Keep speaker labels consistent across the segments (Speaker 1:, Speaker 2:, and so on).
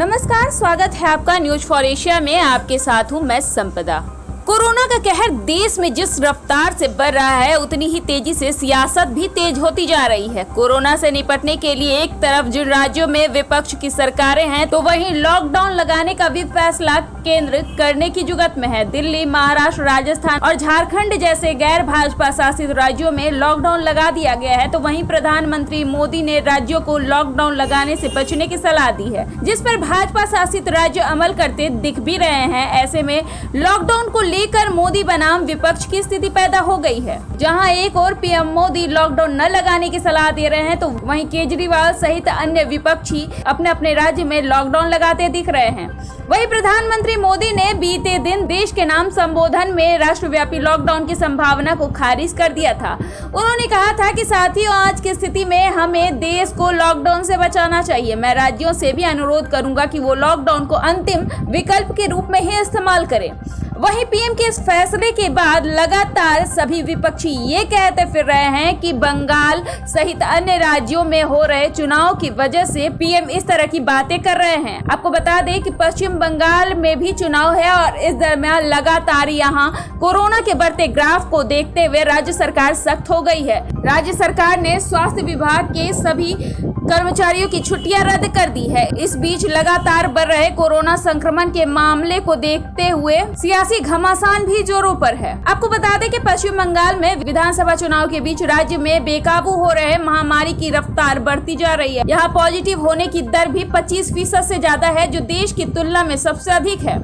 Speaker 1: नमस्कार, स्वागत है आपका न्यूज फॉर एशिया में। आपके साथ हूँ मैं संपदा। कोरोना का कहर देश में जिस रफ्तार से बढ़ रहा है, उतनी ही तेजी से सियासत भी तेज होती जा रही है। कोरोना से निपटने के लिए एक तरफ जिन राज्यों में विपक्ष की सरकारें हैं, तो वहीं लॉकडाउन लगाने का भी फैसला केंद्र करने की जुगत में है। दिल्ली, महाराष्ट्र, राजस्थान और झारखंड जैसे गैर भाजपा शासित राज्यों में लॉकडाउन लगा दिया गया है, तो वहीं प्रधानमंत्री मोदी ने राज्यों को लॉकडाउन लगाने से बचने की सलाह दी है, जिस पर भाजपा शासित राज्य अमल करते दिख भी रहे हैं। ऐसे में लॉकडाउन को लेकर मोदी बनाम विपक्ष की स्थिति पैदा हो गई है। जहां एक और पीएम मोदी लॉकडाउन न लगाने की सलाह दे रहे हैं, तो वहीं केजरीवाल सहित अन्य विपक्षी अपने अपने राज्य में लॉकडाउन लगाते दिख रहे हैं। वहीं प्रधानमंत्री मोदी ने बीते दिन देश के नाम संबोधन में राष्ट्रव्यापी लॉकडाउन की संभावना को खारिज कर दिया था। उन्होंने कहा था कि साथियों, आज की स्थिति में हमें देश को लॉकडाउन से बचाना चाहिए। मैं राज्यों से भी अनुरोध करूंगा कि वो लॉकडाउन को अंतिम विकल्प के रूप में ही इस्तेमाल करें। वहीं पीएम के इस फैसले के बाद लगातार सभी विपक्षी ये कहते फिर रहे हैं कि बंगाल सहित अन्य राज्यों में हो रहे चुनाव की वजह से पीएम इस तरह की बातें कर रहे हैं। आपको बता दें कि पश्चिम बंगाल में भी चुनाव है और इस दरमियान लगातार यहां कोरोना के बढ़ते ग्राफ को देखते हुए राज्य सरकार सख्त हो गई है। राज्य सरकार ने स्वास्थ्य विभाग के सभी कर्मचारियों की छुट्टियां रद्द कर दी है। इस बीच लगातार बढ़ रहे कोरोना संक्रमण के मामले को देखते हुए सियासी घमासान भी जोरों पर है। आपको बता दें कि पश्चिम बंगाल में विधानसभा चुनाव के बीच राज्य में बेकाबू हो रहे महामारी की रफ्तार बढ़ती जा रही है। यहाँ पॉजिटिव होने की दर भी 25% से ज्यादा है, जो देश की तुलना में सबसे अधिक है।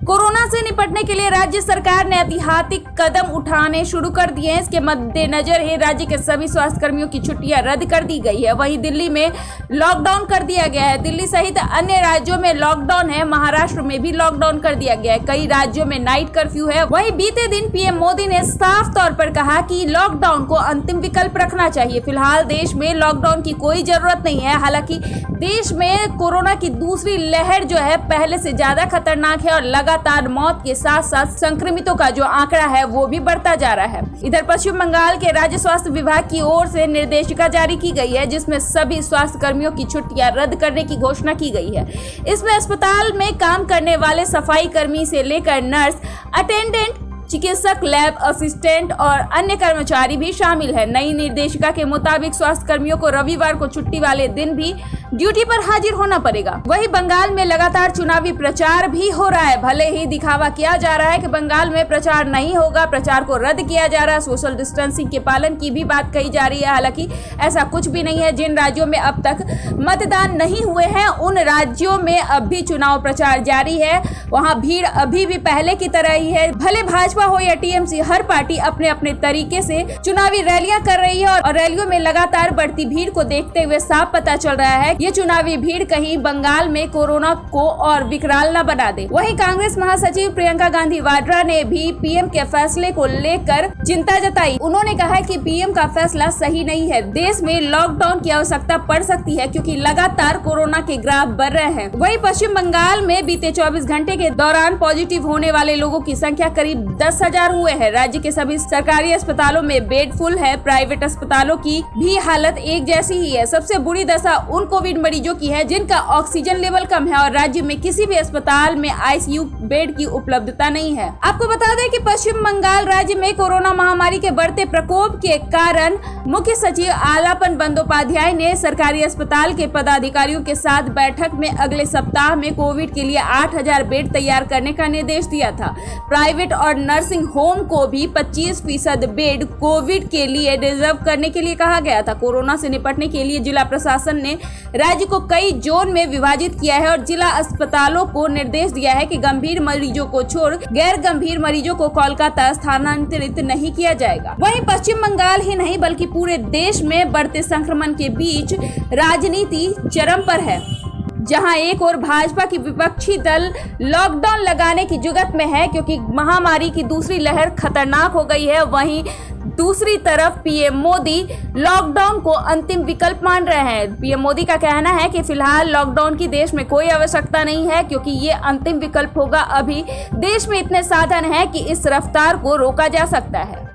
Speaker 1: कोरोना से निपटने के लिए राज्य सरकार ने ऐतिहासिक कदम उठाने शुरू कर दिए हैं। इसके मद्देनजर ही राज्य के सभी स्वास्थ्य कर्मियों की छुट्टियां रद्द कर दी गई है। वहीं दिल्ली में लॉकडाउन कर दिया गया है। दिल्ली सहित अन्य राज्यों में लॉकडाउन है। महाराष्ट्र में भी लॉकडाउन कर दिया गया है। कई राज्यों में नाइट कर्फ्यू है। वहीं बीते दिन पीएम मोदी ने साफ तौर पर कहा कि लॉकडाउन को अंतिम विकल्प रखना चाहिए। फिलहाल देश में लॉकडाउन की कोई जरूरत नहीं है। हालांकि देश में कोरोना की दूसरी लहर जो है पहले से ज्यादा खतरनाक है और लगातार मौत के साथ साथ संक्रमितों का जो आंकड़ा है वो भी बढ़ता जा रहा है। इधर पश्चिम बंगाल के राज्य स्वास्थ्य विभाग की ओर से निर्देशिका जारी की गई है, जिसमें सभी स्वास्थ्य कर्मियों की छुट्टियां रद्द करने की घोषणा की गई है। इसमें अस्पताल में काम करने वाले सफाई कर्मी से लेकर नर्स, अटेंडेंट, चिकित्सक, लैब असिस्टेंट और अन्य कर्मचारी भी शामिल है। नई निर्देशिका के मुताबिक स्वास्थ्य कर्मियों को रविवार को छुट्टी वाले दिन भी ड्यूटी पर हाजिर होना पड़ेगा। वहीं बंगाल में लगातार चुनावी प्रचार भी हो रहा है। भले ही दिखावा किया जा रहा है कि बंगाल में प्रचार नहीं होगा, प्रचार को रद्द किया जा रहा है, सोशल डिस्टेंसिंग के पालन की भी बात कही जा रही है। हालांकि ऐसा कुछ भी नहीं है। जिन राज्यों में अब तक मतदान नहीं हुए हैं, उन राज्यों में अब भी चुनाव प्रचार जारी है। वहाँ भीड़ अभी भी पहले की तरह ही है। भले भाजपा हो या टीएमसी, हर पार्टी अपने अपने तरीके से चुनावी रैलियां कर रही है और रैलियों में लगातार बढ़ती भीड़ को देखते हुए साफ पता चल रहा है ये चुनावी भीड़ कहीं बंगाल में कोरोना को और विकराल न बना दे। वहीं कांग्रेस महासचिव प्रियंका गांधी वाड्रा ने भी पीएम के फैसले को लेकर चिंता जताई। उन्होंने कहा कि पीएम का फैसला सही नहीं है। देश में लॉकडाउन की आवश्यकता पड़ सकती है क्योंकि लगातार कोरोना के ग्राफ बढ़ रहे हैं। वहीं पश्चिम बंगाल में बीते 24 घंटे के दौरान पॉजिटिव होने वाले लोगों की संख्या करीब 10,000 हुए हैं। राज्य के सभी सरकारी अस्पतालों में बेड फुल है। प्राइवेट अस्पतालों की भी हालत एक जैसी ही है। सबसे बुरी दशा उन कोविड मरीजों की है जिनका ऑक्सीजन लेवल कम है और राज्य में किसी भी अस्पताल में आईसीयू बेड की उपलब्धता नहीं है। आपको बता दें कि पश्चिम बंगाल राज्य में कोरोना महामारी के बढ़ते प्रकोप के कारण मुख्य सचिव आलापन बंदोपाध्याय ने सरकारी अस्पताल के पदाधिकारियों के साथ बैठक में अगले सप्ताह में कोविड के लिए 8,000 बेड तैयार करने का निर्देश दिया था। प्राइवेट और नर्सिंग होम को भी 25% बेड कोविड के लिए रिजर्व करने के लिए कहा गया था। कोरोना से निपटने के लिए जिला प्रशासन ने राज्य को कई जोन में विभाजित किया है और जिला अस्पतालों को निर्देश दिया है कि गंभीर मरीजों को छोड़ गैर गंभीर मरीजों को कोलकाता स्थानांतरित नहीं किया जाएगा। वहीं पश्चिम बंगाल ही नहीं बल्कि पूरे देश में बढ़ते संक्रमण के बीच राजनीति चरम पर है। जहां एक और भाजपा की विपक्षी दल लॉकडाउन लगाने की जुगत में है क्योंकि महामारी की दूसरी लहर खतरनाक हो गई है। वहीं दूसरी तरफ पीएम मोदी लॉकडाउन को अंतिम विकल्प मान रहे हैं। पीएम मोदी का कहना है कि फिलहाल लॉकडाउन की देश में कोई आवश्यकता नहीं है क्योंकि ये अंतिम विकल्प होगा। अभी देश में इतने साधन हैं कि इस रफ्तार को रोका जा सकता है।